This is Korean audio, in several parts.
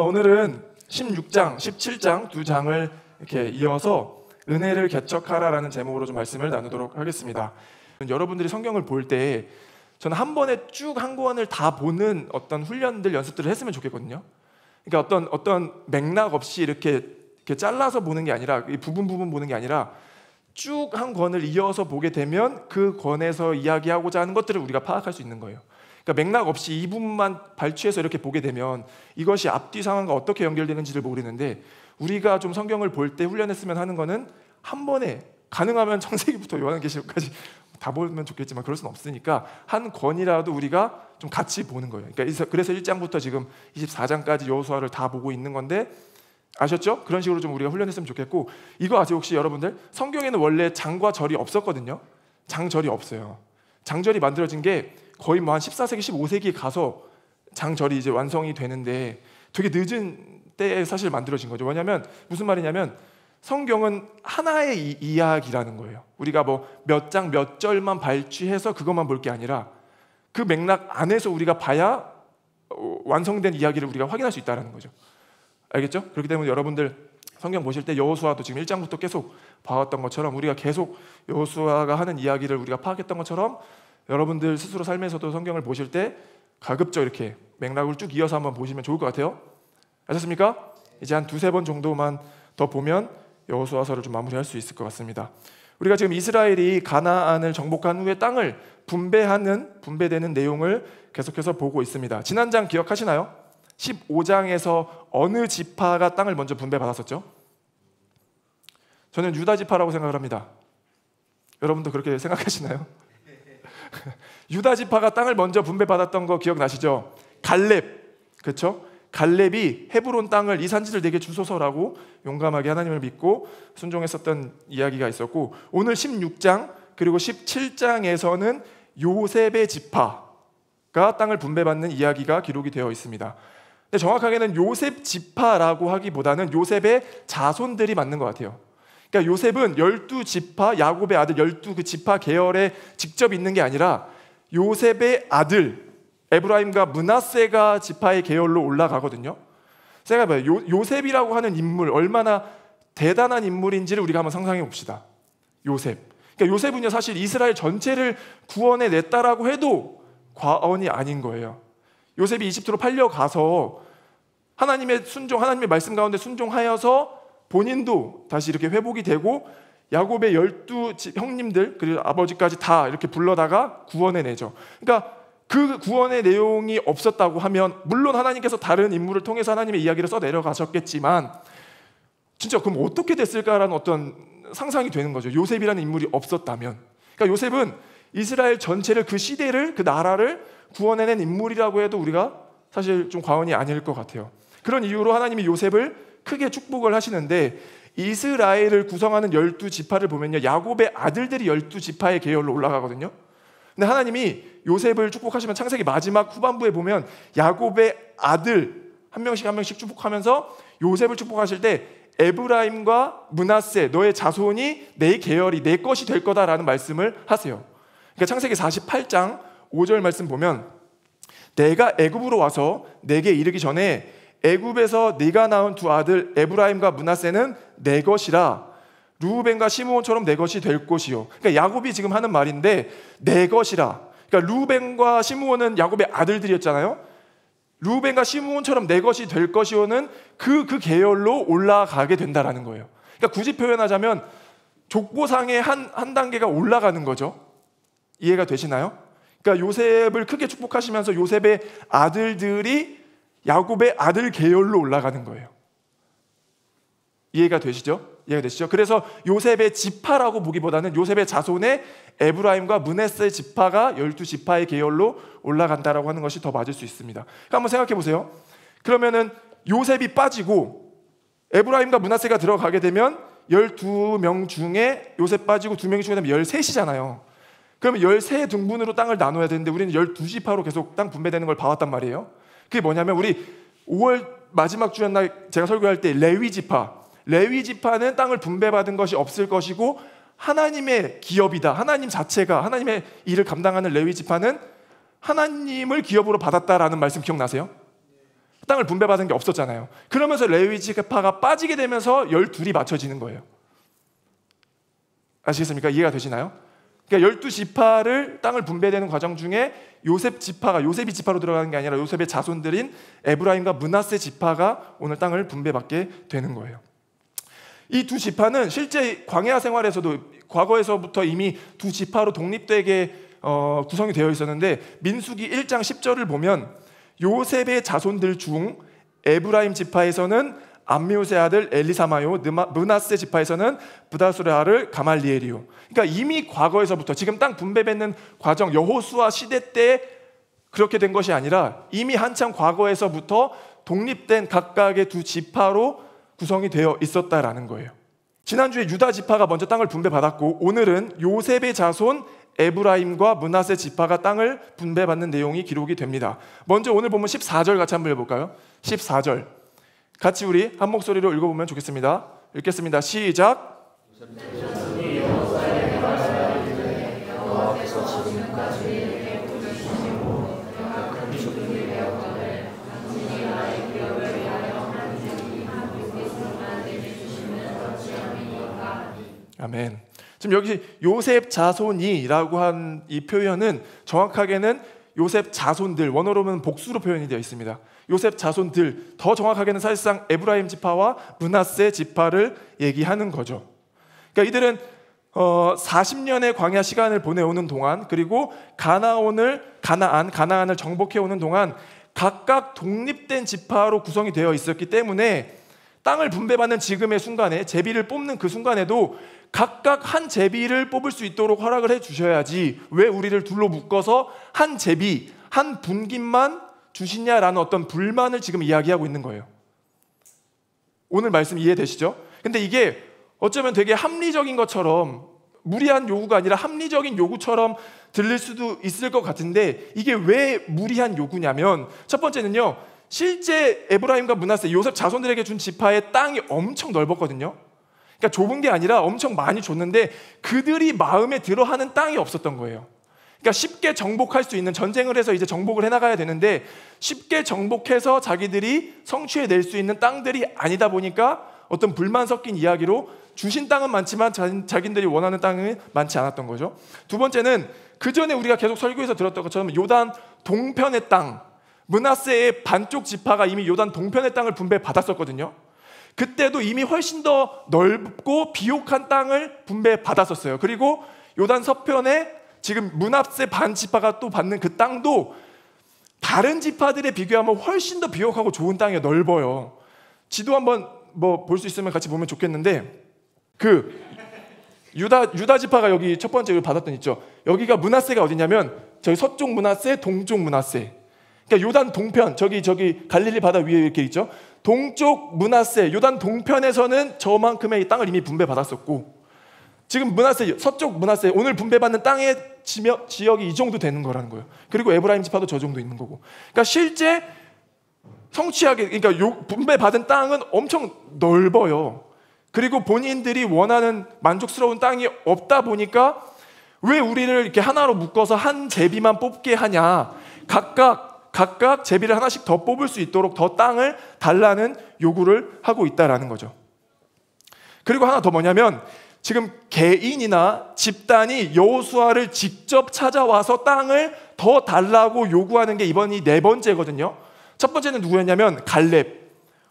오늘은 16장, 17장 두 장을 이렇게 이어서 은혜를 개척하라라는 제목으로 좀 말씀을 나누도록 하겠습니다. 여러분들이 성경을 볼 때 저는 한 번에 쭉 한 권을 다 보는 어떤 훈련들, 연습들을 했으면 좋겠거든요. 그러니까 어떤 맥락 없이 이렇게 잘라서 보는 게 아니라, 부분 보는 게 아니라 쭉 한 권을 이어서 보게 되면 그 권에서 이야기하고자 하는 것들을 우리가 파악할 수 있는 거예요. 그러니까 맥락 없이 이 부분만 발췌해서 이렇게 보게 되면 이것이 앞뒤 상황과 어떻게 연결되는지를 모르는데, 우리가 좀 성경을 볼 때 훈련했으면 하는 거는 한 번에 가능하면 창세기부터 요한계시록까지 다 보면 좋겠지만 그럴 수는 없으니까 한 권이라도 우리가 좀 같이 보는 거예요. 그러니까 그래서 1장부터 지금 24장까지 여호수아를 다 보고 있는 건데, 아셨죠? 그런 식으로 좀 우리가 훈련했으면 좋겠고, 이거 아세요 혹시 여러분들? 성경에는 원래 장과 절이 없었거든요. 장절이 없어요. 장절이 만들어진 게 거의 뭐 한 14세기, 15세기에 가서 장절이 이제 완성이 되는데 되게 늦은 때에 사실 만들어진 거죠. 왜냐하면 무슨 말이냐면 성경은 하나의 이야기라는 거예요. 우리가 뭐 몇 장 몇 절만 발췌해서 그것만 볼 게 아니라 그 맥락 안에서 우리가 봐야 완성된 이야기를 우리가 확인할 수 있다는 거죠. 알겠죠? 그렇기 때문에 여러분들 성경 보실 때 여호수아도 지금 1장부터 계속 봐왔던 것처럼, 우리가 계속 여호수아가 하는 이야기를 우리가 파악했던 것처럼 여러분들 스스로 삶에서도 성경을 보실 때 가급적 이렇게 맥락을 쭉 이어서 한번 보시면 좋을 것 같아요. 아셨습니까? 이제 한 두세 번 정도만 더 보면 여호수아서를 좀 마무리할 수 있을 것 같습니다. 우리가 지금 이스라엘이 가나안을 정복한 후에 땅을 분배되는 내용을 계속해서 보고 있습니다. 지난 장 기억하시나요? 15장에서 어느 지파가 땅을 먼저 분배받았었죠? 저는 유다 지파라고 생각을 합니다. 여러분도 그렇게 생각하시나요? 유다 지파가 땅을 먼저 분배받았던 거 기억나시죠? 갈렙, 그렇죠? 갈렙이 헤브론 땅을 이 산지를 내게 주소서라고 용감하게 하나님을 믿고 순종했었던 이야기가 있었고, 오늘 16장 그리고 17장에서는 요셉의 지파가 땅을 분배받는 이야기가 기록이 되어 있습니다. 근데 정확하게는 요셉 지파라고 하기보다는 요셉의 자손들이 맞는 것 같아요. 그러니까 요셉은 12지파, 야곱의 아들 12그 지파 계열에 직접 있는 게 아니라 요셉의 아들 에브라임과 므낫세가 지파의 계열로 올라가거든요. 생각해봐요. 요셉이라고 하는 인물, 얼마나 대단한 인물인지를 우리가 한번 상상해 봅시다. 요셉. 그러니까 요셉은요, 사실 이스라엘 전체를 구원해 냈다라고 해도 과언이 아닌 거예요. 요셉이 이집트로 팔려가서 하나님의 말씀 가운데 순종하여서 본인도 다시 이렇게 회복이 되고 야곱의 12 형님들 그리고 아버지까지 다 이렇게 불러다가 구원해내죠. 그러니까 그 구원의 내용이 없었다고 하면, 물론 하나님께서 다른 인물을 통해서 하나님의 이야기를 써내려가셨겠지만 진짜 그럼 어떻게 됐을까라는 어떤 상상이 되는 거죠. 요셉이라는 인물이 없었다면. 그러니까 요셉은 이스라엘 전체를, 그 시대를, 그 나라를 구원해낸 인물이라고 해도 우리가 사실 좀 과언이 아닐 것 같아요. 그런 이유로 하나님이 요셉을 크게 축복을 하시는데, 이스라엘을 구성하는 12지파를 보면요, 야곱의 아들들이 12지파의 계열로 올라가거든요. 근데 하나님이 요셉을 축복하시면 창세기 마지막 후반부에 보면 야곱의 아들 한 명씩 축복하면서 요셉을 축복하실 때 에브라임과 므낫세, 너의 자손이 내 계열이 내 것이 될 거다라는 말씀을 하세요. 그러니까 창세기 48장 5절 말씀 보면, 내가 애굽으로 와서 내게 이르기 전에 애굽에서 네가 낳은 두 아들 에브라임과 므낫세는 내 것이라, 루벤과 시므온처럼 내 것이 될 것이요. 그러니까 야곱이 지금 하는 말인데 내 것이라. 그러니까 루벤과 시므온은 야곱의 아들들이었잖아요. 루벤과 시므온처럼 내 것이 될 것이요는 그 계열로 올라가게 된다라는 거예요. 그러니까 굳이 표현하자면 족보상의 한 단계가 올라가는 거죠. 이해가 되시나요? 그러니까 요셉을 크게 축복하시면서 요셉의 아들들이 야곱의 아들 계열로 올라가는 거예요. 이해가 되시죠? 그래서 요셉의 지파라고 보기보다는 요셉의 자손의 에브라임과 므낫세 지파가 12지파의 계열로 올라간다라고 하는 것이 더 맞을 수 있습니다. 그러니까 한번 생각해 보세요. 그러면은 요셉이 빠지고 에브라임과 므낫세가 들어가게 되면 12명 중에 요셉 빠지고 2명 중에 되면 13이잖아요. 그러면 13등분으로 땅을 나눠야 되는데 우리는 12지파로 계속 땅 분배되는 걸 봐왔단 말이에요. 그게 뭐냐면, 우리 5월 마지막 주였날 제가 설교할 때 레위 지파는 땅을 분배받은 것이 없을 것이고 하나님의 기업이다. 하나님 자체가 하나님의 일을 감당하는 레위 지파는 하나님을 기업으로 받았다라는 말씀 기억나세요? 땅을 분배받은 게 없었잖아요. 그러면서 레위 지파가 빠지게 되면서 12이 맞춰지는 거예요. 아시겠습니까? 이해가 되시나요? 그러니까 12지파를 땅을 분배되는 과정 중에 요셉이 지파로 들어가는 게 아니라 요셉의 자손들인 에브라임과 므낫세 지파가 오늘 땅을 분배받게 되는 거예요. 이 두 지파는 실제 광야 생활에서도 과거에서부터 이미 두 지파로 독립되게 구성이 되어 있었는데, 민수기 1장 10절을 보면 요셉의 자손들 중 에브라임 지파에서는 암미우스의 아들 엘리사마요, 므낫세 지파에서는 브다술의 아들 가말리엘이요. 그러니까 이미 과거에서부터 지금 땅 분배받는 과정, 여호수아 시대 때 그렇게 된 것이 아니라 이미 한참 과거에서부터 독립된 각각의 두 지파로 구성이 되어 있었다라는 거예요. 지난주에 유다 지파가 먼저 땅을 분배받았고, 오늘은 요셉의 자손 에브라임과 므낫세 지파가 땅을 분배받는 내용이 기록이 됩니다. 먼저 오늘 보면 14절 같이 한번 읽어볼까요? 14절 같이 우리 한 목소리로 읽어보면 좋겠습니다. 읽겠습니다. 시작. 아멘. 지금 여기 요셉 자손이라고 한 이 표현은 정확하게는 요셉 자손들, 원어로는 복수로 표현이 되어 있습니다. 요셉 자손들, 더 정확하게는 사실상 에브라임 지파와 므낫세 지파를 얘기하는 거죠. 그러니까 이들은 40년의 광야 시간을 보내오는 동안, 그리고 가나안을 정복해오는 동안 각각 독립된 지파로 구성이 되어 있었기 때문에 땅을 분배받는 지금의 순간에, 제비를 뽑는 그 순간에도 각각 한 제비를 뽑을 수 있도록 허락을 해주셔야지 왜 우리를 둘로 묶어서 한 제비, 한 분깃만 주시냐라는 어떤 불만을 지금 이야기하고 있는 거예요. 오늘 말씀 이해되시죠? 근데 이게 어쩌면 되게 합리적인 것처럼, 무리한 요구가 아니라 합리적인 요구처럼 들릴 수도 있을 것 같은데, 이게 왜 무리한 요구냐면, 첫 번째는요, 실제 에브라임과 므낫세, 요셉 자손들에게 준 지파의 땅이 엄청 넓었거든요. 그러니까 좁은 게 아니라 엄청 많이 줬는데 그들이 마음에 들어하는 땅이 없었던 거예요. 그러니까 쉽게 정복할 수 있는, 전쟁을 해서 이제 정복을 해나가야 되는데 쉽게 정복해서 자기들이 성취해낼 수 있는 땅들이 아니다 보니까 어떤 불만 섞인 이야기로 주신 땅은 많지만 자기들이 원하는 땅은 많지 않았던 거죠. 두 번째는 그 전에 우리가 계속 설교에서 들었던 것처럼 요단 동편의 땅, 므낫세의 반쪽 지파가 이미 요단 동편의 땅을 분배받았었거든요. 그때도 이미 훨씬 더 넓고 비옥한 땅을 분배받았었어요. 그리고 요단 서편에 지금 므낫세 반 지파가 또 받는 그 땅도 다른 지파들에 비교하면 훨씬 더 비옥하고 좋은 땅이 넓어요. 지도 한번 볼 수 있으면 같이 보면 좋겠는데, 그 유다 지파가 여기 첫 번째 받았던 있죠. 여기가 므낫세가 어디냐면 저기 서쪽 므낫세, 동쪽 므낫세. 그러니까 요단 동편, 저기 갈릴리 바다 위에 이렇게 있죠. 동쪽 므낫세, 요단 동편에서는 저만큼의 땅을 이미 분배받았었고, 지금 므낫세, 서쪽 므낫세, 오늘 분배받는 땅의 지역이 이 정도 되는 거라는 거예요. 그리고 에브라임 지파도 저 정도 있는 거고. 그러니까 실제 성취하게, 그러니까 분배받은 땅은 엄청 넓어요. 그리고 본인들이 원하는 만족스러운 땅이 없다 보니까 왜 우리를 이렇게 하나로 묶어서 한 제비만 뽑게 하냐, 각각 제비를 하나씩 더 뽑을 수 있도록 더 땅을 달라는 요구를 하고 있다라는 거죠. 그리고 하나 더 뭐냐면, 지금 개인이나 집단이 여호수아를 직접 찾아와서 땅을 더 달라고 요구하는 게 이번이 네 번째거든요. 첫 번째는 누구였냐면 갈렙.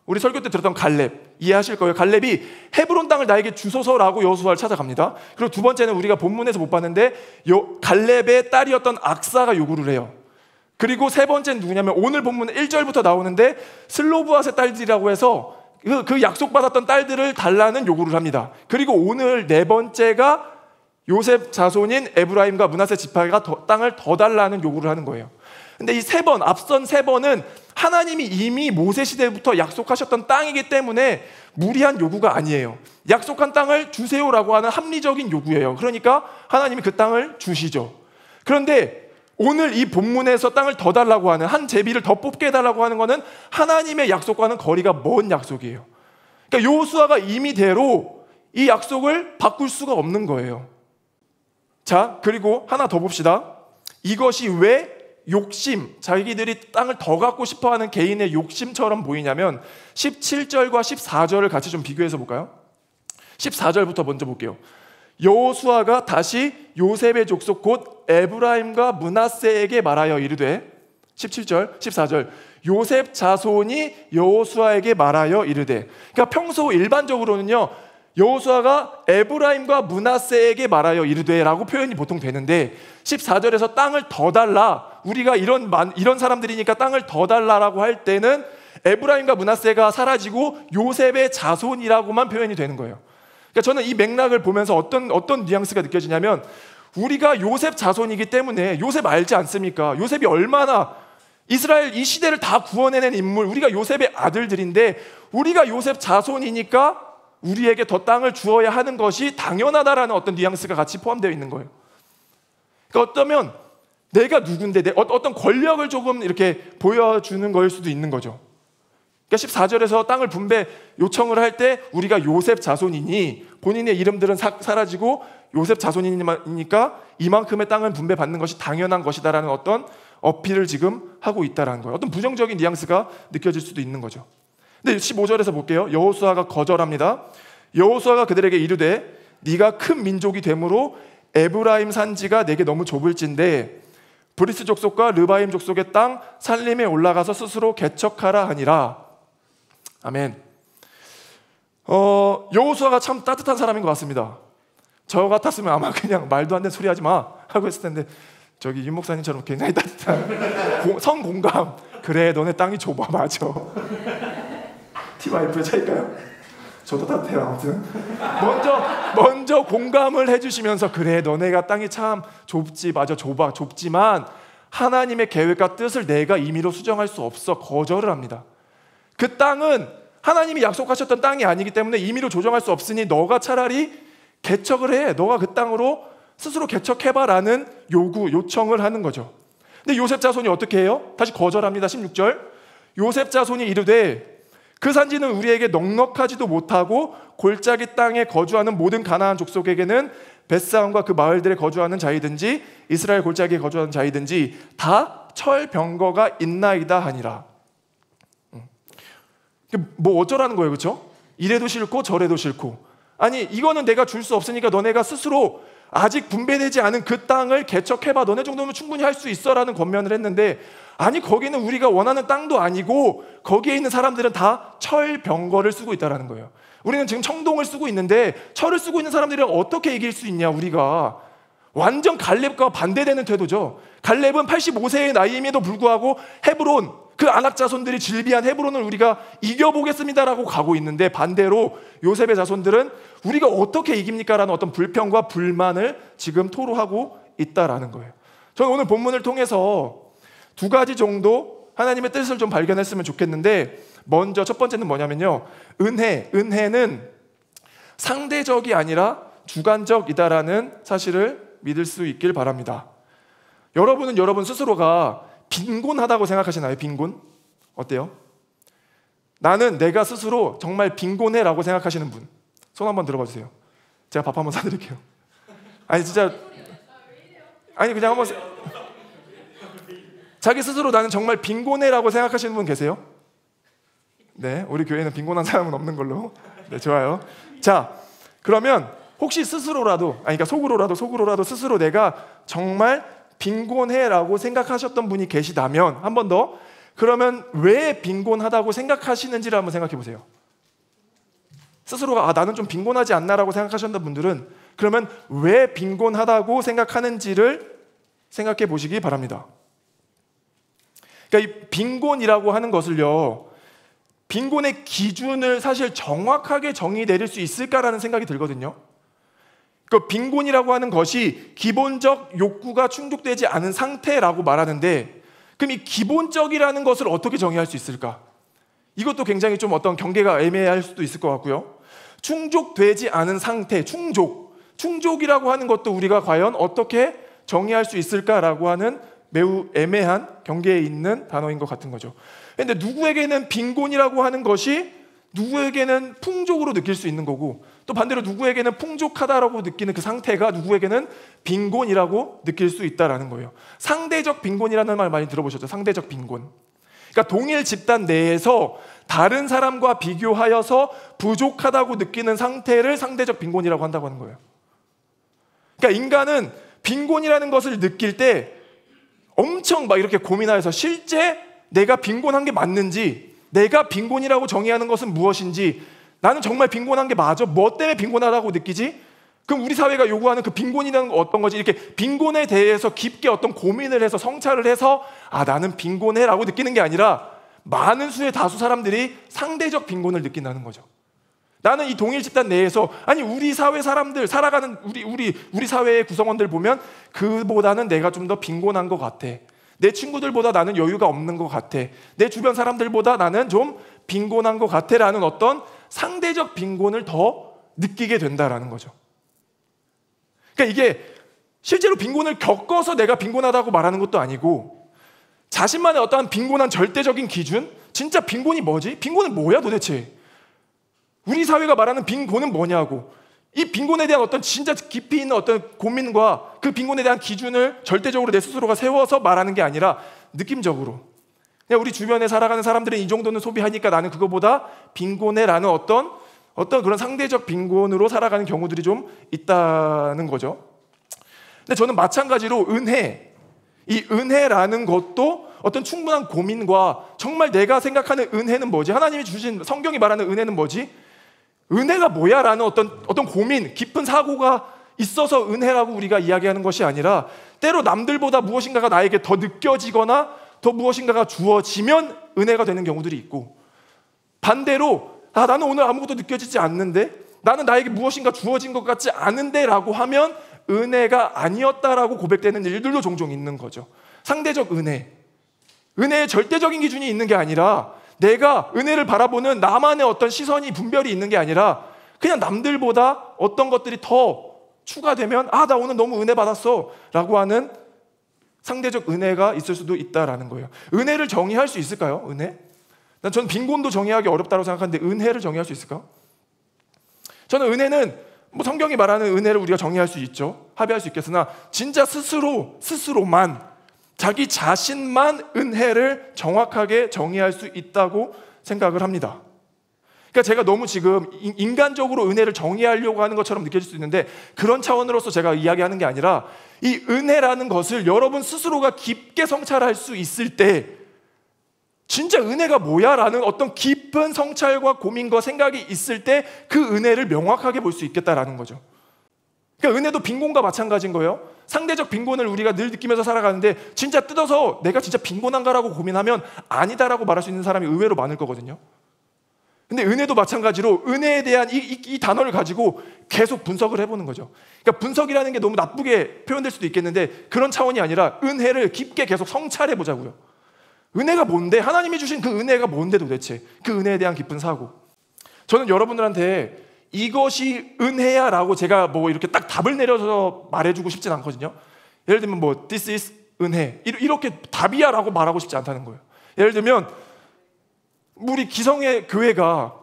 우리 설교 때 들었던 갈렙, 이해하실 거예요. 갈렙이 헤브론 땅을 나에게 주소서라고 여호수아를 찾아갑니다. 그리고 두 번째는 우리가 본문에서 못 봤는데 갈렙의 딸이었던 악사가 요구를 해요. 그리고 세 번째는 누구냐면 오늘 본문 1절부터 나오는데 슬로브앗의 딸들이라고 해서 그 약속받았던 딸들을 달라는 요구를 합니다. 그리고 오늘 네 번째가 요셉 자손인 에브라임과 므낫세 지파가 땅을 더 달라는 요구를 하는 거예요. 근데 이 세 번, 앞선 세 번은 하나님이 이미 모세 시대부터 약속하셨던 땅이기 때문에 무리한 요구가 아니에요. 약속한 땅을 주세요라고 하는 합리적인 요구예요. 그러니까 하나님이 그 땅을 주시죠. 그런데 오늘 이 본문에서 땅을 더 달라고 하는, 한 제비를 더 뽑게 해달라고 하는 것은 하나님의 약속과는 거리가 먼 약속이에요. 그러니까 여호수아가 임의대로 이 약속을 바꿀 수가 없는 거예요. 자, 그리고 하나 더 봅시다. 이것이 왜 욕심, 자기들이 땅을 더 갖고 싶어하는 개인의 욕심처럼 보이냐면 17절과 14절을 같이 좀 비교해서 볼까요? 14절부터 먼저 볼게요. 여호수아가 다시 요셉의 족속 곧 에브라임과 므낫세에게 말하여 이르되 17절, 14절 요셉 자손이 여호수아에게 말하여 이르되, 그러니까 평소 일반적으로는요 여호수아가 에브라임과 므낫세에게 말하여 이르되라고 표현이 보통 되는데 14절에서 땅을 더 달라, 우리가 이런 사람들이니까 땅을 더 달라라고 할 때는 에브라임과 므낫세가 사라지고 요셉의 자손이라고만 표현이 되는 거예요. 그러니까 저는 이 맥락을 보면서 어떤 뉘앙스가 느껴지냐면, 우리가 요셉 자손이기 때문에, 요셉 알지 않습니까? 요셉이 얼마나 이스라엘 이 시대를 다 구원해낸 인물, 우리가 요셉의 아들들인데 우리가 요셉 자손이니까 우리에게 더 땅을 주어야 하는 것이 당연하다라는 어떤 뉘앙스가 같이 포함되어 있는 거예요. 그러니까 어쩌면 내가 누군데, 어떤 권력을 조금 이렇게 보여주는 거일 수도 있는 거죠. 그러니까 14절에서 땅을 분배 요청을 할 때 우리가 요셉 자손이니 본인의 이름들은 사라지고 요셉 자손이니까 이만큼의 땅을 분배받는 것이 당연한 것이다라는 어떤 어필을 지금 하고 있다는 거예요. 어떤 부정적인 뉘앙스가 느껴질 수도 있는 거죠. 근데 15절에서 볼게요. 여호수아가 거절합니다. 여호수아가 그들에게 이르되 네가 큰 민족이 되므로 에브라임 산지가 내게 너무 좁을진데 브리스 족속과 르바임 족속의 땅 살림에 올라가서 스스로 개척하라 하니라. 아멘. 여호수아가 참 따뜻한 사람인 것 같습니다. 저 같았으면 아마 그냥 말도 안 되는 소리 하지 마 하고 했을 텐데, 저기 윤 목사님처럼 굉장히 따뜻한 성공감. 그래 너네 땅이 좁아. 맞아. T.Y.F의 차일까요? 저도 따뜻해요. 아무튼 먼저 공감을 해주시면서 그래 너네가 땅이 참 좁지. 맞아 좁지만 하나님의 계획과 뜻을 내가 임의로 수정할 수 없어. 거절을 합니다. 그 땅은 하나님이 약속하셨던 땅이 아니기 때문에 임의로 조정할 수 없으니 너가 차라리 개척을 해. 너가 그 땅으로 스스로 개척해봐라는 요청을 하는 거죠. 근데 요셉 자손이 어떻게 해요? 다시 거절합니다. 16절 요셉 자손이 이르되 그 산지는 우리에게 넉넉하지도 못하고 골짜기 땅에 거주하는 모든 가나안 족속에게는 벳사함과 그 마을들에 거주하는 자이든지 이스라엘 골짜기에 거주하는 자이든지 다 철병거가 있나이다 하니라. 뭐 어쩌라는 거예요, 그렇죠? 이래도 싫고 저래도 싫고. 아니 이거는 내가 줄 수 없으니까 너네가 스스로 아직 분배되지 않은 그 땅을 개척해봐. 너네 정도면 충분히 할 수 있어라는 권면을 했는데, 아니 거기는 우리가 원하는 땅도 아니고 거기에 있는 사람들은 다 철병거를 쓰고 있다는 거예요. 우리는 지금 청동을 쓰고 있는데 철을 쓰고 있는 사람들이랑 어떻게 이길 수 있냐. 우리가 완전 갈렙과 반대되는 태도죠. 갈렙은 85세의 나이임에도 불구하고 헤브론, 그 아낙 자손들이 질비한 헤브론을 우리가 이겨보겠습니다라고 가고 있는데, 반대로 요셉의 자손들은 우리가 어떻게 이깁니까? 라는 어떤 불평과 불만을 지금 토로하고 있다라는 거예요. 저는 오늘 본문을 통해서 두 가지 정도 하나님의 뜻을 좀 발견했으면 좋겠는데, 먼저 첫 번째는 뭐냐면요, 은혜는 상대적이 아니라 주관적이다라는 사실을 믿을 수 있길 바랍니다. 여러분은 여러분 스스로가 빈곤하다고 생각하시나요? 빈곤? 어때요? 나는 내가 스스로 정말 빈곤해라고 생각하시는 분 손 한번 들어봐 주세요. 제가 밥 한번 사드릴게요. 아니 진짜, 아니 그냥 한번 자기 스스로 나는 정말 빈곤해라고 생각하시는 분 계세요? 네, 우리 교회는 빈곤한 사람은 없는 걸로. 네, 좋아요. 자, 그러면 혹시 스스로라도, 그러니까 속으로라도 스스로 내가 정말 빈곤해라고 생각하셨던 분이 계시다면, 한 번 더, 그러면 왜 빈곤하다고 생각하시는지를 한번 생각해 보세요. 스스로가 나는 좀 빈곤하지 않나라고 생각하셨던 분들은 그러면 왜 빈곤하다고 생각하는지를 생각해 보시기 바랍니다. 그러니까 이 빈곤이라고 하는 것을요, 빈곤의 기준을 사실 정확하게 정의 내릴 수 있을까라는 생각이 들거든요. 그 빈곤이라고 하는 것이 기본적 욕구가 충족되지 않은 상태라고 말하는데, 그럼 이 기본적이라는 것을 어떻게 정의할 수 있을까? 이것도 굉장히 좀 어떤 경계가 애매할 수도 있을 것 같고요. 충족되지 않은 상태, 충족이라고 하는 것도 우리가 과연 어떻게 정의할 수 있을까라고 하는 매우 애매한 경계에 있는 단어인 것 같은 거죠. 그런데 누구에게는 빈곤이라고 하는 것이 누구에게는 풍족으로 느낄 수 있는 거고, 또 반대로 누구에게는 풍족하다라고 느끼는 그 상태가 누구에게는 빈곤이라고 느낄 수 있다라는 거예요. 상대적 빈곤이라는 말 많이 들어보셨죠? 상대적 빈곤. 그러니까 동일 집단 내에서 다른 사람과 비교하여서 부족하다고 느끼는 상태를 상대적 빈곤이라고 한다고 하는 거예요. 그러니까 인간은 빈곤이라는 것을 느낄 때 엄청 막 이렇게 고민하여서 실제 내가 빈곤한 게 맞는지, 내가 빈곤이라고 정의하는 것은 무엇인지, 나는 정말 빈곤한 게 맞아? 뭐 때문에 빈곤하다고 느끼지? 그럼 우리 사회가 요구하는 그 빈곤이라는 건 어떤 거지? 이렇게 빈곤에 대해서 깊게 어떤 고민을 해서 성찰을 해서 나는 빈곤해 라고 느끼는 게 아니라 많은 수의 다수 사람들이 상대적 빈곤을 느낀다는 거죠. 나는 이 동일 집단 내에서 우리 사회 사람들 살아가는 우리 사회의 구성원들 보면 그보다는 내가 좀 더 빈곤한 것 같아. 내 친구들보다 나는 여유가 없는 것 같아. 내 주변 사람들보다 나는 좀 빈곤한 것 같아라는 어떤 상대적 빈곤을 더 느끼게 된다라는 거죠. 그러니까 이게 실제로 빈곤을 겪어서 내가 빈곤하다고 말하는 것도 아니고 자신만의 어떠한 빈곤한 절대적인 기준? 진짜 빈곤이 뭐지? 빈곤은 뭐야 도대체? 우리 사회가 말하는 빈곤은 뭐냐고. 이 빈곤에 대한 어떤 진짜 깊이 있는 어떤 고민과 그 빈곤에 대한 기준을 절대적으로 내 스스로가 세워서 말하는 게 아니라 느낌적으로 그냥 우리 주변에 살아가는 사람들은 이 정도는 소비하니까 나는 그거보다 빈곤해라는 어떤 그런 상대적 빈곤으로 살아가는 경우들이 좀 있다는 거죠. 근데 저는 마찬가지로 이 은혜라는 것도 어떤 충분한 고민과 정말 내가 생각하는 은혜는 뭐지? 하나님이 주신 성경이 말하는 은혜는 뭐지? 은혜가 뭐야? 라는 어떤 고민, 깊은 사고가 있어서 은혜라고 우리가 이야기하는 것이 아니라 때로 남들보다 무엇인가가 나에게 더 느껴지거나 더 무엇인가가 주어지면 은혜가 되는 경우들이 있고 반대로 나는 오늘 아무것도 느껴지지 않는데 나는 나에게 무엇인가 주어진 것 같지 않은데 라고 하면 은혜가 아니었다라고 고백되는 일들도 종종 있는 거죠. 상대적 은혜의 절대적인 기준이 있는 게 아니라 내가 은혜를 바라보는 나만의 어떤 시선이 분별이 있는 게 아니라 그냥 남들보다 어떤 것들이 더 추가되면 나 오늘 너무 은혜 받았어 라고 하는 상대적 은혜가 있을 수도 있다라는 거예요. 은혜를 정의할 수 있을까요? 은혜? 전 빈곤도 정의하기 어렵다고 생각하는데 은혜를 정의할 수 있을까? 저는 은혜는 성경이 말하는 은혜를 우리가 정의할 수 있죠. 합의할 수 있겠으나 진짜 스스로만 자기 자신만 은혜를 정확하게 정의할 수 있다고 생각을 합니다. 그러니까 제가 너무 지금 인간적으로 은혜를 정의하려고 하는 것처럼 느껴질 수 있는데 그런 차원으로서 제가 이야기하는 게 아니라 이 은혜라는 것을 여러분 스스로가 깊게 성찰할 수 있을 때 진짜 은혜가 뭐야? 라는 어떤 깊은 성찰과 고민과 생각이 있을 때 그 은혜를 명확하게 볼 수 있겠다라는 거죠. 그러니까 은혜도 빈곤과 마찬가지인 거예요. 상대적 빈곤을 우리가 늘 느끼면서 살아가는데 진짜 뜯어서 내가 진짜 빈곤한가라고 고민하면 아니다라고 말할 수 있는 사람이 의외로 많을 거거든요. 근데 은혜도 마찬가지로 은혜에 대한 이 단어를 가지고 계속 분석을 해보는 거죠. 그러니까 분석이라는 게 너무 나쁘게 표현될 수도 있겠는데 그런 차원이 아니라 은혜를 깊게 계속 성찰해보자고요. 은혜가 뭔데? 하나님이 주신 그 은혜가 뭔데 도대체? 그 은혜에 대한 깊은 사고. 저는 여러분들한테 이것이 은혜야 라고 제가 이렇게 딱 답을 내려서 말해주고 싶진 않거든요. 예를 들면 this is 은혜 이렇게 답이야 라고 말하고 싶지 않다는 거예요. 예를 들면 우리 기성의 교회가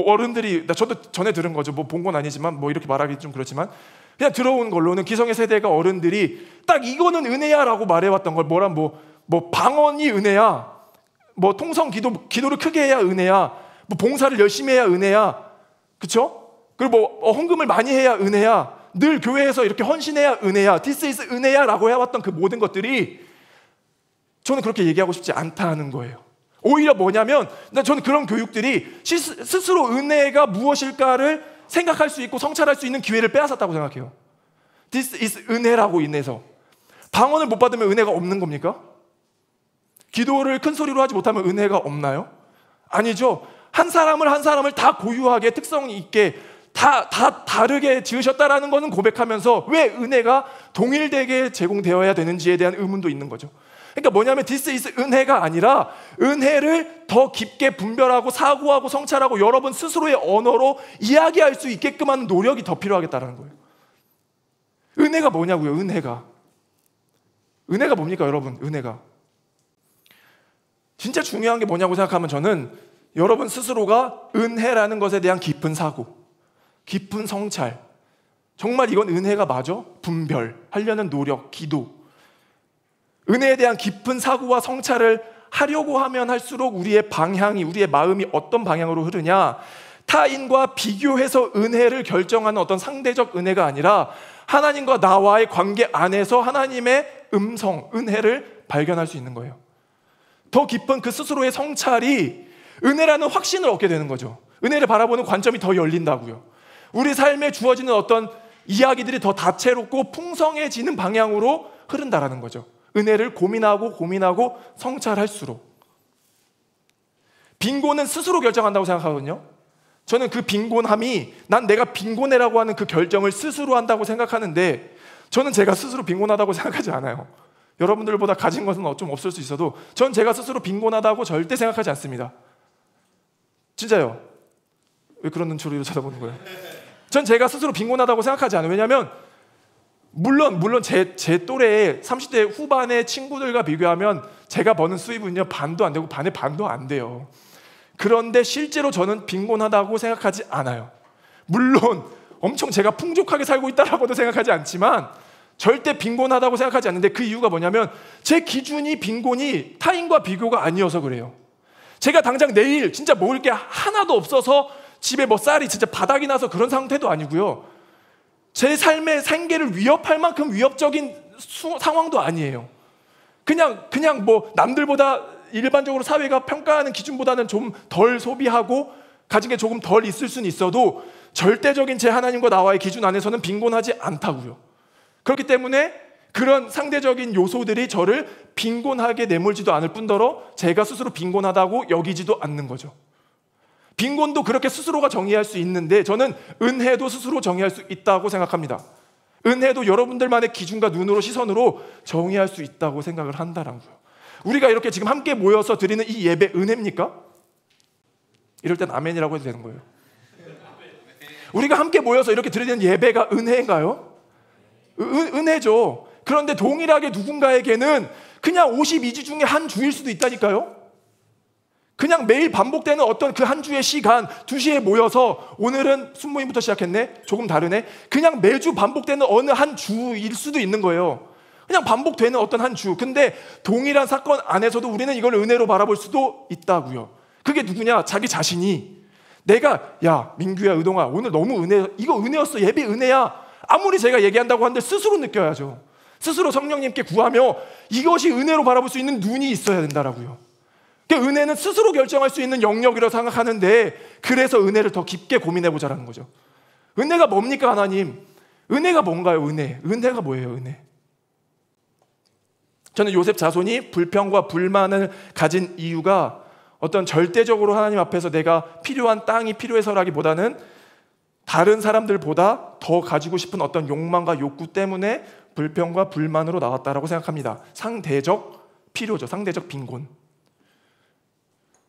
어른들이 저도 전에 들은 거죠. 본 건 아니지만 이렇게 말하기 좀 그렇지만 그냥 들어온 걸로는 기성의 세대가 어른들이 딱 이거는 은혜야 라고 말해왔던 걸 방언이 은혜야, 통성 기도를 크게 해야 은혜야, 봉사를 열심히 해야 은혜야, 그쵸? 그리고 헌금을 많이 해야 은혜야, 늘 교회에서 이렇게 헌신해야 은혜야, this is 은혜야 라고 해왔던 그 모든 것들이 저는 그렇게 얘기하고 싶지 않다는 거예요. 오히려 뭐냐면 저는 그런 교육들이 스스로 은혜가 무엇일까를 생각할 수 있고 성찰할 수 있는 기회를 빼앗았다고 생각해요. this is 은혜라고 인해서 방언을 못 받으면 은혜가 없는 겁니까? 기도를 큰 소리로 하지 못하면 은혜가 없나요? 아니죠. 한 사람을 다 고유하게 특성 있게 다 다르게 지으셨다라는 것은 고백하면서 왜 은혜가 동일되게 제공되어야 되는지에 대한 의문도 있는 거죠. 그러니까 뭐냐면 this is 은혜가 아니라 은혜를 더 깊게 분별하고 사고하고 성찰하고 여러분 스스로의 언어로 이야기할 수 있게끔 하는 노력이 더 필요하겠다는 거예요. 은혜가 뭐냐고요? 은혜가 뭡니까 여러분? 은혜가 진짜 중요한 게 뭐냐고 생각하면 저는 여러분 스스로가 은혜라는 것에 대한 깊은 사고, 깊은 성찰, 정말 이건 은혜가 맞아? 분별하려는 노력, 기도, 은혜에 대한 깊은 사고와 성찰을 하려고 하면 할수록 우리의 방향이, 우리의 마음이 어떤 방향으로 흐르냐, 타인과 비교해서 은혜를 결정하는 어떤 상대적 은혜가 아니라 하나님과 나와의 관계 안에서 하나님의 음성, 은혜를 발견할 수 있는 거예요. 더 깊은 그 스스로의 성찰이 은혜라는 확신을 얻게 되는 거죠. 은혜를 바라보는 관점이 더 열린다고요. 우리 삶에 주어지는 어떤 이야기들이 더 다채롭고 풍성해지는 방향으로 흐른다라는 거죠. 은혜를 고민하고 성찰할수록. 빈곤은 스스로 결정한다고 생각하거든요. 저는 그 빈곤함이, 난 내가 빈곤해라고 하는 그 결정을 스스로 한다고 생각하는데, 저는 제가 스스로 빈곤하다고 생각하지 않아요. 여러분들보다 가진 것은 좀 없을 수 있어도 전 제가 스스로 빈곤하다고 절대 생각하지 않습니다. 진짜요. 왜 그런 눈초리로 쳐다보는 거예요? 전 제가 스스로 빈곤하다고 생각하지 않아요. 왜냐하면 물론 제 또래의 30대 후반의 친구들과 비교하면 제가 버는 수입은요, 반도 안 되고 반의 반도 안 돼요. 그런데 실제로 저는 빈곤하다고 생각하지 않아요. 물론 엄청 제가 풍족하게 살고 있다라고도 생각하지 않지만 절대 빈곤하다고 생각하지 않는데, 그 이유가 뭐냐면 제 기준이 빈곤이 타인과 비교가 아니어서 그래요. 제가 당장 내일 진짜 먹을 게 하나도 없어서 집에 뭐 쌀이 진짜 바닥이 나서 그런 상태도 아니고요, 제 삶의 생계를 위협할 만큼 위협적인 상황도 아니에요. 그냥 뭐 남들보다 일반적으로 사회가 평가하는 기준보다는 좀 덜 소비하고 가진 게 조금 덜 있을 수는 있어도 절대적인 제 하나님과 나와의 기준 안에서는 빈곤하지 않다고요. 그렇기 때문에 그런 상대적인 요소들이 저를 빈곤하게 내몰지도 않을 뿐더러 제가 스스로 빈곤하다고 여기지도 않는 거죠. 빈곤도 그렇게 스스로가 정의할 수 있는데, 저는 은혜도 스스로 정의할 수 있다고 생각합니다. 은혜도 여러분들만의 기준과 눈으로, 시선으로 정의할 수 있다고 생각을 한다라고요. 우리가 이렇게 지금 함께 모여서 드리는 이 예배 은혜입니까? 이럴 땐 아멘이라고 해도 되는 거예요. 우리가 함께 모여서 이렇게 드리는 예배가 은혜인가요? 은혜죠. 그런데 동일하게 누군가에게는 그냥 52주 중에 한 주일 수도 있다니까요. 그냥 매일 반복되는 어떤 그 한 주의 시간, 2시에 모여서, 오늘은 순모임부터 시작했네? 조금 다르네? 그냥 매주 반복되는 어느 한 주일 수도 있는 거예요. 그냥 반복되는 어떤 한 주. 근데 동일한 사건 안에서도 우리는 이걸 은혜로 바라볼 수도 있다고요. 그게 누구냐? 자기 자신이. 내가, 야 민규야, 의동아, 오늘 너무 이거 은혜였어, 예배 은혜야, 아무리 제가 얘기한다고 하는데 스스로 느껴야죠. 스스로 성령님께 구하며 이것이 은혜로 바라볼 수 있는 눈이 있어야 된다라고요. 그러니까 은혜는 스스로 결정할 수 있는 영역이라고 생각하는데, 그래서 은혜를 더 깊게 고민해보자라는 거죠. 은혜가 뭡니까, 하나님? 은혜가 뭔가요? 은혜가 뭐예요? 은혜. 저는 요셉 자손이 불평과 불만을 가진 이유가 어떤 절대적으로 하나님 앞에서 내가 필요한 땅이 필요해서라기보다는 다른 사람들보다 더 가지고 싶은 어떤 욕망과 욕구 때문에 불평과 불만으로 나왔다라고 생각합니다. 상대적 필요죠. 상대적 빈곤.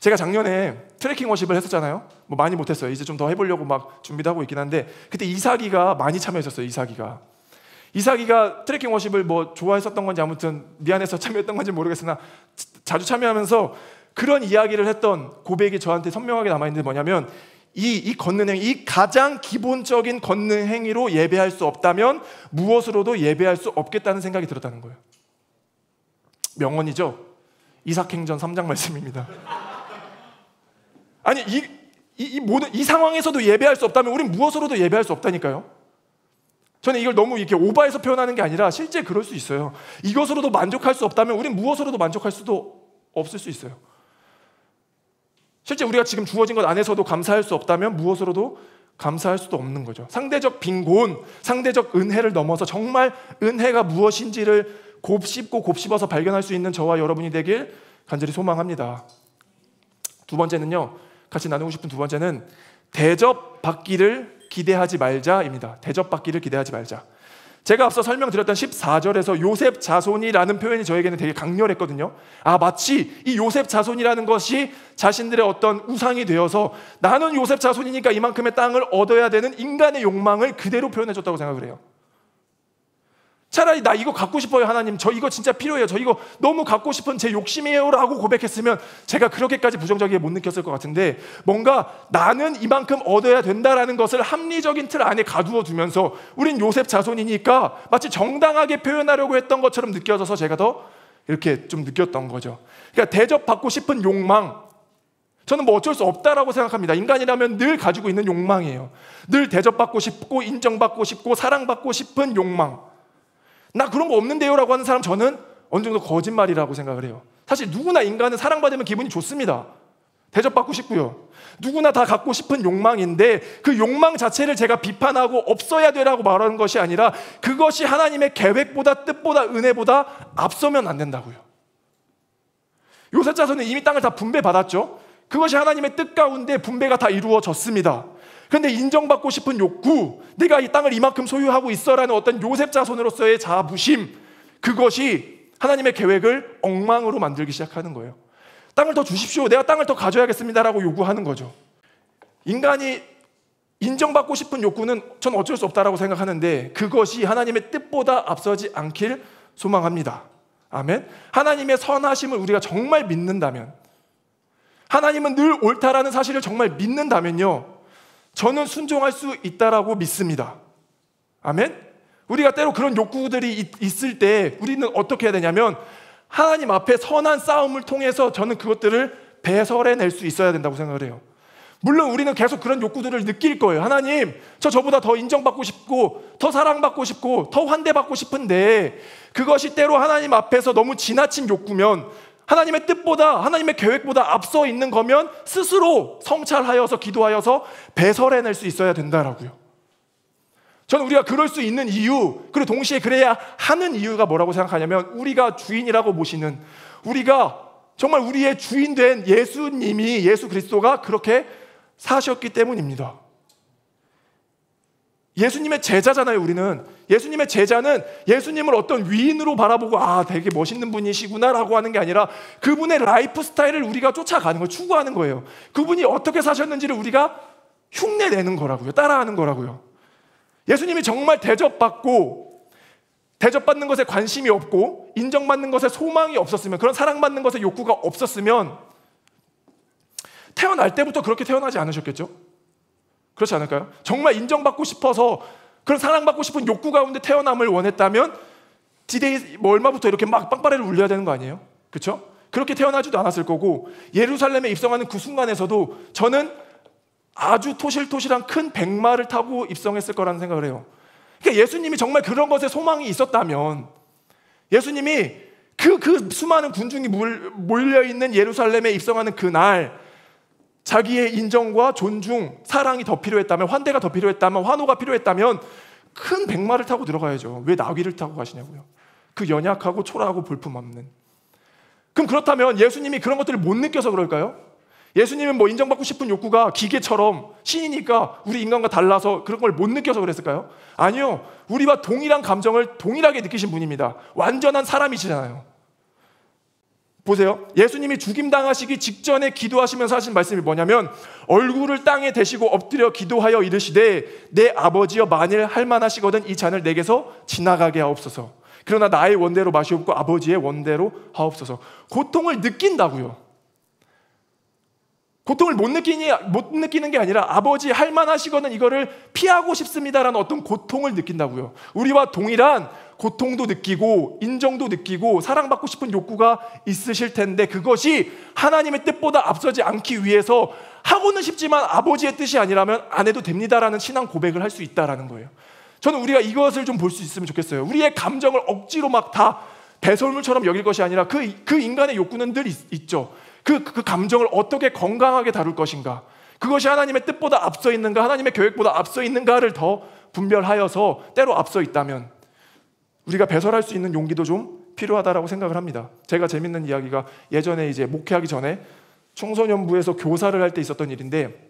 제가 작년에 트래킹 워십을 했었잖아요. 뭐 많이 못했어요. 이제 좀 더 해보려고 막 준비도 하고 있긴 한데, 그때 이삭이가 많이 참여했었어요. 이삭이가 트래킹 워십을 뭐 좋아했었던 건지, 아무튼 미안해서 참여했던 건지 모르겠으나 자주 참여하면서 그런 이야기를 했던 고백이 저한테 선명하게 남아있는데, 뭐냐면 이 걷는 행위, 이 가장 기본적인 걷는 행위로 예배할 수 없다면 무엇으로도 예배할 수 없겠다는 생각이 들었다는 거예요. 명언이죠. 이삭행전 3장 말씀입니다. 아니 이 상황에서도 예배할 수 없다면 우린 무엇으로도 예배할 수 없다니까요. 저는 이걸 너무 이렇게 오버해서 표현하는 게 아니라 실제 그럴 수 있어요. 이것으로도 만족할 수 없다면 우린 무엇으로도 만족할 수도 없을 수 있어요. 실제 우리가 지금 주어진 것 안에서도 감사할 수 없다면 무엇으로도 감사할 수도 없는 거죠. 상대적 빈곤, 상대적 은혜를 넘어서 정말 은혜가 무엇인지를 곱씹어서 발견할 수 있는 저와 여러분이 되길 간절히 소망합니다. 두 번째는요, 같이 나누고 싶은 두 번째는 대접받기를 기대하지 말자입니다. 대접받기를 기대하지 말자. 제가 앞서 설명드렸던 14절에서 요셉 자손이라는 표현이 저에게는 되게 강렬했거든요. 마치 이 요셉 자손이라는 것이 자신들의 어떤 우상이 되어서 나는 요셉 자손이니까 이만큼의 땅을 얻어야 되는 인간의 욕망을 그대로 표현해줬다고 생각을 해요. 차라리 나 이거 갖고 싶어요 하나님, 저 이거 진짜 필요해요, 저 이거 너무 갖고 싶은 제 욕심이에요 라고 고백했으면 제가 그렇게까지 부정적이게 못 느꼈을 것 같은데, 뭔가 나는 이만큼 얻어야 된다라는 것을 합리적인 틀 안에 가두어 두면서 우린 요셉 자손이니까 마치 정당하게 표현하려고 했던 것처럼 느껴져서 제가 더 이렇게 좀 느꼈던 거죠. 그러니까 대접받고 싶은 욕망, 저는 뭐 어쩔 수 없다라고 생각합니다. 인간이라면 늘 가지고 있는 욕망이에요. 늘 대접받고 싶고 인정받고 싶고 사랑받고 싶은 욕망. 나 그런 거 없는데요 라고 하는 사람, 저는 어느 정도 거짓말이라고 생각을 해요. 사실 누구나 인간은 사랑받으면 기분이 좋습니다. 대접받고 싶고요. 누구나 다 갖고 싶은 욕망인데, 그 욕망 자체를 제가 비판하고 없어야 되라고 말하는 것이 아니라 그것이 하나님의 계획보다 뜻보다 은혜보다 앞서면 안 된다고요. 요셉 자손은 이미 땅을 다 분배받았죠. 그것이 하나님의 뜻 가운데 분배가 다 이루어졌습니다. 그런데 인정받고 싶은 욕구, 내가 이 땅을 이만큼 소유하고 있어라는 어떤 요셉 자손으로서의 자부심, 그것이 하나님의 계획을 엉망으로 만들기 시작하는 거예요. 땅을 더 주십시오, 내가 땅을 더 가져야겠습니다라고 요구하는 거죠. 인간이 인정받고 싶은 욕구는 전 어쩔 수 없다라고 생각하는데, 그것이 하나님의 뜻보다 앞서지 않길 소망합니다. 아멘. 하나님의 선하심을 우리가 정말 믿는다면, 하나님은 늘 옳다라는 사실을 정말 믿는다면요, 저는 순종할 수 있다라고 믿습니다. 아멘. 우리가 때로 그런 욕구들이 있을 때 우리는 어떻게 해야 되냐면, 하나님 앞에 선한 싸움을 통해서 저는 그것들을 배설해낼 수 있어야 된다고 생각을 해요. 물론 우리는 계속 그런 욕구들을 느낄 거예요. 하나님, 저보다 더 인정받고 싶고 더 사랑받고 싶고 더 환대받고 싶은데, 그것이 때로 하나님 앞에서 너무 지나친 욕구면, 하나님의 뜻보다 하나님의 계획보다 앞서 있는 거면 스스로 성찰하여서 기도하여서 배설해낼 수 있어야 된다라고요. 저는 우리가 그럴 수 있는 이유, 그리고 동시에 그래야 하는 이유가 뭐라고 생각하냐면, 우리가 주인이라고 모시는, 우리가 정말 우리의 주인 된 예수님이, 예수 그리스도가 그렇게 사셨기 때문입니다. 예수님의 제자잖아요. 우리는 예수님의 제자는 예수님을 어떤 위인으로 바라보고 되게 멋있는 분이시구나 라고 하는 게 아니라, 그분의 라이프 스타일을 우리가 쫓아가는 거예요. 추구하는 거예요. 그분이 어떻게 사셨는지를 우리가 흉내내는 거라고요. 따라하는 거라고요. 예수님이 정말 대접받는 것에 관심이 없고 인정받는 것에 소망이 없었으면, 그런 사랑받는 것에 욕구가 없었으면 태어날 때부터 그렇게 태어나지 않으셨겠죠? 그렇지 않을까요? 정말 인정받고 싶어서 그런 사랑받고 싶은 욕구 가운데 태어남을 원했다면 디데이 얼마부터 이렇게 막 빵빠레를 울려야 되는 거 아니에요? 그렇죠? 그렇게 태어나지도 않았을 거고, 예루살렘에 입성하는 그 순간에서도 저는 아주 토실토실한 큰 백마를 타고 입성했을 거라는 생각을 해요. 그러니까 예수님이 정말 그런 것에 소망이 있었다면, 예수님이 그 수많은 군중이 몰려있는 예루살렘에 입성하는 그날 자기의 인정과 존중, 사랑이 더 필요했다면, 환대가 더 필요했다면, 환호가 필요했다면 큰 백마를 타고 들어가야죠. 왜 나귀를 타고 가시냐고요. 그 연약하고 초라하고 볼품없는. 그럼 그렇다면 예수님이 그런 것들을 못 느껴서 그럴까요? 예수님은 뭐 인정받고 싶은 욕구가 기계처럼 신이니까 우리 인간과 달라서 그런 걸 못 느껴서 그랬을까요? 아니요. 우리와 동일한 감정을 동일하게 느끼신 분입니다. 완전한 사람이시잖아요. 보세요. 예수님이 죽임당하시기 직전에 기도하시면서 하신 말씀이 뭐냐면, 얼굴을 땅에 대시고 엎드려 기도하여 이르시되, 내 아버지여, 만일 할만하시거든 이 잔을 내게서 지나가게 하옵소서. 그러나 나의 원대로 마시옵고 아버지의 원대로 하옵소서. 고통을 느낀다고요. 고통을 못 느끼는 게 아니라, 아버지 할만하시거든 이거를 피하고 싶습니다라는 어떤 고통을 느낀다고요. 우리와 동일한 고통도 느끼고 인정도 느끼고 사랑받고 싶은 욕구가 있으실 텐데, 그것이 하나님의 뜻보다 앞서지 않기 위해서 하고는 싶지만 아버지의 뜻이 아니라면 안 해도 됩니다라는 신앙 고백을 할 수 있다라는 거예요. 저는 우리가 이것을 좀 볼 수 있으면 좋겠어요. 우리의 감정을 억지로 막 다 배설물처럼 여길 것이 아니라 그 인간의 욕구는 늘 있죠. 그 감정을 어떻게 건강하게 다룰 것인가, 그것이 하나님의 뜻보다 앞서 있는가, 하나님의 계획보다 앞서 있는가를 더 분별하여서 때로 앞서 있다면 우리가 배설할 수 있는 용기도 좀 필요하다라고 생각을 합니다. 제가 재밌는 이야기가, 예전에 이제 목회하기 전에 청소년부에서 교사를 할 때 있었던 일인데,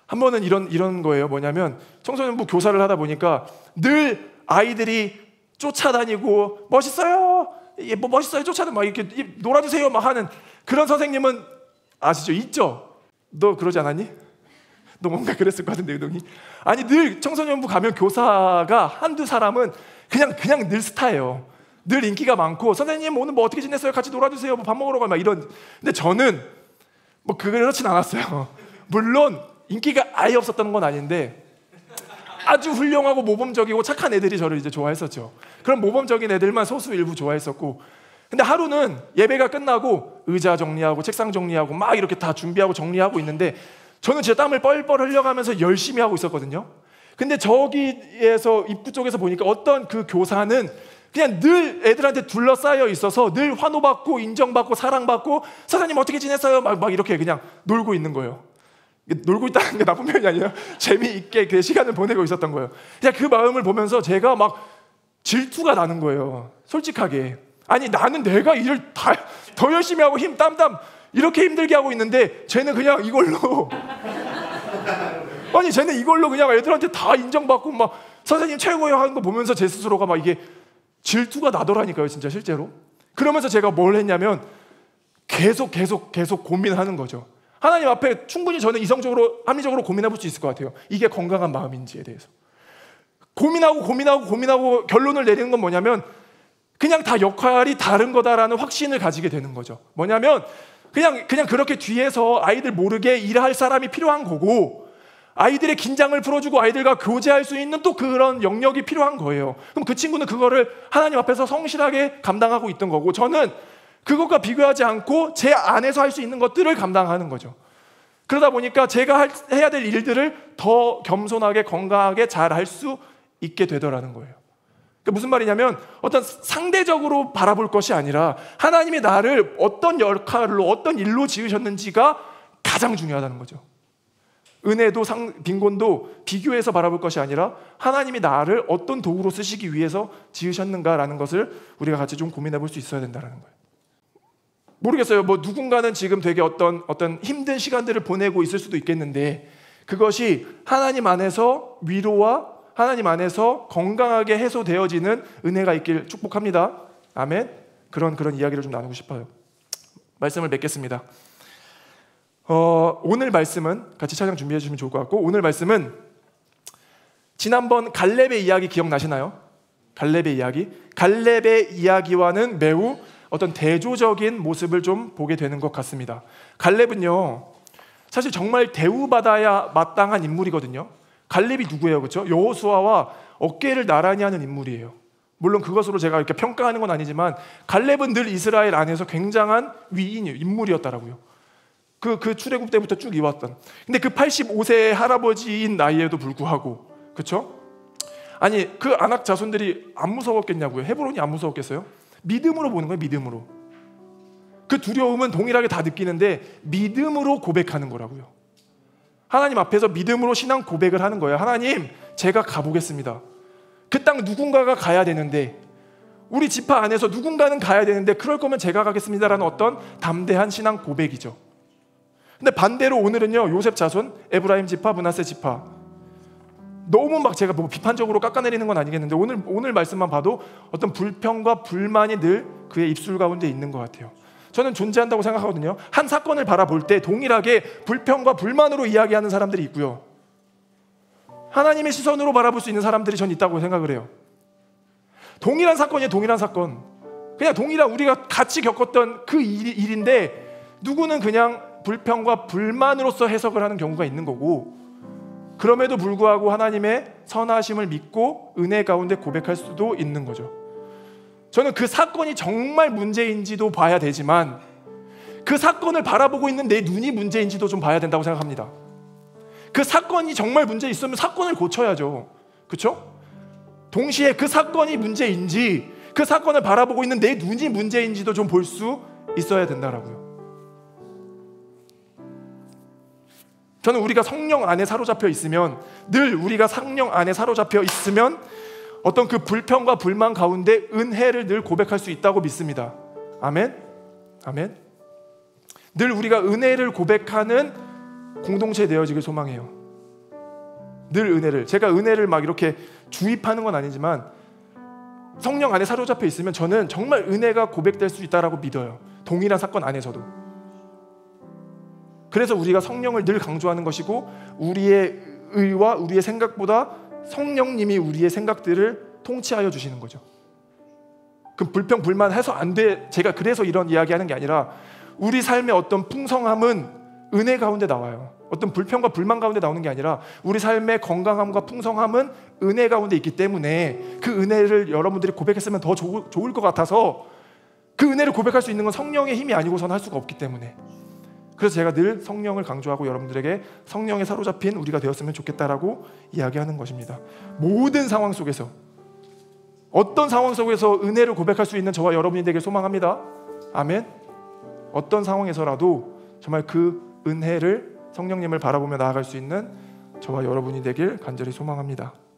한 번은 이런 거예요. 뭐냐면, 청소년부 교사를 하다 보니까 늘 아이들이 쫓아다니고 멋있어요, 뭐 멋있어요, 쫓아다니고 막 이렇게 놀아주세요 막 하는 그런 선생님은 아시죠? 있죠? 너 그러지 않았니? 너 뭔가 그랬을 것 같은데 의동이. 아니 늘 청소년부 가면 교사가 한두 사람은 그냥 늘 스타예요. 늘 인기가 많고 선생님 오늘 뭐 어떻게 지냈어요? 같이 놀아주세요. 뭐 밥 먹으러 가요. 막 이런. 근데 저는 뭐 그렇진 않았어요. 물론 인기가 아예 없었다는 건 아닌데 아주 훌륭하고 모범적이고 착한 애들이 저를 이제 좋아했었죠. 그런 모범적인 애들만 소수 일부 좋아했었고, 근데 하루는 예배가 끝나고 의자 정리하고 책상 정리하고 막 이렇게 다 준비하고 정리하고 있는데 저는 진짜 땀을 뻘뻘 흘려가면서 열심히 하고 있었거든요. 근데 저기에서 입구 쪽에서 보니까 어떤 그 교사는 그냥 늘 애들한테 둘러싸여 있어서 늘 환호받고 인정받고 사랑받고 선생님 어떻게 지냈어요? 막 이렇게 그냥 놀고 있는 거예요. 놀고 있다는 게 나쁜 표현이 아니라 재미있게 그 시간을 보내고 있었던 거예요. 그냥 그 마음을 보면서 제가 막 질투가 나는 거예요. 솔직하게. 아니 나는 내가 일을 더 열심히 하고 땀 이렇게 힘들게 하고 있는데 쟤는 그냥 이걸로 아니 쟤는 이걸로 그냥 애들한테 다 인정받고 막 선생님 최고예요 하는 거 보면서 제 스스로가 막 이게 질투가 나더라니까요, 진짜 실제로. 그러면서 제가 뭘 했냐면 계속 고민하는 거죠. 하나님 앞에 충분히 저는 이성적으로 합리적으로 고민해 볼 수 있을 것 같아요. 이게 건강한 마음인지에 대해서 고민하고 결론을 내리는 건 뭐냐면 그냥 다 역할이 다른 거다라는 확신을 가지게 되는 거죠. 뭐냐면 그냥 그렇게 뒤에서 아이들 모르게 일할 사람이 필요한 거고 아이들의 긴장을 풀어주고 아이들과 교제할 수 있는 또 그런 영역이 필요한 거예요. 그럼 그 친구는 그거를 하나님 앞에서 성실하게 감당하고 있던 거고 저는 그것과 비교하지 않고 제 안에서 할 수 있는 것들을 감당하는 거죠. 그러다 보니까 제가 해야 될 일들을 더 겸손하게 건강하게 잘 할 수 있게 되더라는 거예요. 그러니까 무슨 말이냐면 어떤 상대적으로 바라볼 것이 아니라 하나님이 나를 어떤 역할로 어떤 일로 지으셨는지가 가장 중요하다는 거죠. 은혜도 빈곤도 비교해서 바라볼 것이 아니라 하나님이 나를 어떤 도구로 쓰시기 위해서 지으셨는가라는 것을 우리가 같이 좀 고민해 볼 수 있어야 된다는 거예요. 모르겠어요. 뭐 누군가는 지금 되게 어떤 힘든 시간들을 보내고 있을 수도 있겠는데 그것이 하나님 안에서 위로와 하나님 안에서 건강하게 해소되어지는 은혜가 있길 축복합니다. 아멘. 그런 이야기를 좀 나누고 싶어요. 말씀을 맺겠습니다. 오늘 말씀은 같이 차장 준비해 주시면 좋을 것 같고 오늘 말씀은 지난번 갈렙의 이야기 기억나시나요? 갈렙의 이야기와는 매우 어떤 대조적인 모습을 좀 보게 되는 것 같습니다. 갈렙은요 사실 정말 대우받아야 마땅한 인물이거든요. 갈렙이 누구예요? 그렇죠? 여호수아와 어깨를 나란히 하는 인물이에요. 물론 그것으로 제가 이렇게 평가하는 건 아니지만 갈렙은 늘 이스라엘 안에서 굉장한 인물이었다라고요. 그 출애굽 때부터 쭉 이어왔던. 근데 그 85세의 할아버지인 나이에도 불구하고, 그렇죠? 아니 그 아낙 자손들이 안 무서웠겠냐고요? 헤브론이 안 무서웠겠어요? 믿음으로 보는 거예요. 믿음으로. 그 두려움은 동일하게 다 느끼는데 믿음으로 고백하는 거라고요. 하나님 앞에서 믿음으로 신앙 고백을 하는 거예요. 하나님, 제가 가보겠습니다. 그 땅 누군가가 가야 되는데 우리 지파 안에서 누군가는 가야 되는데 그럴 거면 제가 가겠습니다라는 어떤 담대한 신앙 고백이죠. 근데 반대로 오늘은요 요셉 자손, 에브라임 지파, 므낫세 지파 너무 막 제가 뭐 비판적으로 깎아내리는 건 아니겠는데 오늘 말씀만 봐도 어떤 불평과 불만이 늘 그의 입술 가운데 있는 것 같아요. 저는 존재한다고 생각하거든요. 한 사건을 바라볼 때 동일하게 불평과 불만으로 이야기하는 사람들이 있고요. 하나님의 시선으로 바라볼 수 있는 사람들이 전 있다고 생각을 해요. 동일한 사건이에요. 동일한 사건. 그냥 동일한 우리가 같이 겪었던 그 일인데 누구는 그냥 불평과 불만으로서 해석을 하는 경우가 있는 거고 그럼에도 불구하고 하나님의 선하심을 믿고 은혜 가운데 고백할 수도 있는 거죠. 저는 그 사건이 정말 문제인지도 봐야 되지만 그 사건을 바라보고 있는 내 눈이 문제인지도 좀 봐야 된다고 생각합니다. 그 사건이 정말 문제 있으면 사건을 고쳐야죠. 그렇죠? 동시에 그 사건이 문제인지 그 사건을 바라보고 있는 내 눈이 문제인지도 좀 볼 수 있어야 된다라고요. 저는 우리가 성령 안에 사로잡혀 있으면 늘 우리가 성령 안에 사로잡혀 있으면 어떤 그 불평과 불만 가운데 은혜를 늘 고백할 수 있다고 믿습니다. 아멘? 아멘? 늘 우리가 은혜를 고백하는 공동체 되어지길 소망해요. 늘 은혜를. 제가 은혜를 막 이렇게 주입하는 건 아니지만 성령 안에 사로잡혀 있으면 저는 정말 은혜가 고백될 수 있다라고 믿어요. 동일한 사건 안에서도. 그래서 우리가 성령을 늘 강조하는 것이고, 우리의 의와 우리의 생각보다 성령님이 우리의 생각들을 통치하여 주시는 거죠. 그 불평 불만해서 안 돼. 제가 그래서 이런 이야기하는 게 아니라, 우리 삶의 어떤 풍성함은 은혜 가운데 나와요. 어떤 불평과 불만 가운데 나오는 게 아니라, 우리 삶의 건강함과 풍성함은 은혜 가운데 있기 때문에, 그 은혜를 여러분들이 고백했으면 더 좋을 것 같아서, 그 은혜를 고백할 수 있는 건 성령의 힘이 아니고선 할 수가 없기 때문에, 그래서 제가 늘 성령을 강조하고 여러분들에게 성령에 사로잡힌 우리가 되었으면 좋겠다라고 이야기하는 것입니다. 모든 상황 속에서, 어떤 상황 속에서 은혜를 고백할 수 있는 저와 여러분이 되길 소망합니다. 아멘. 어떤 상황에서라도 정말 그 은혜를, 성령님을 바라보며 나아갈 수 있는 저와 여러분이 되길 간절히 소망합니다.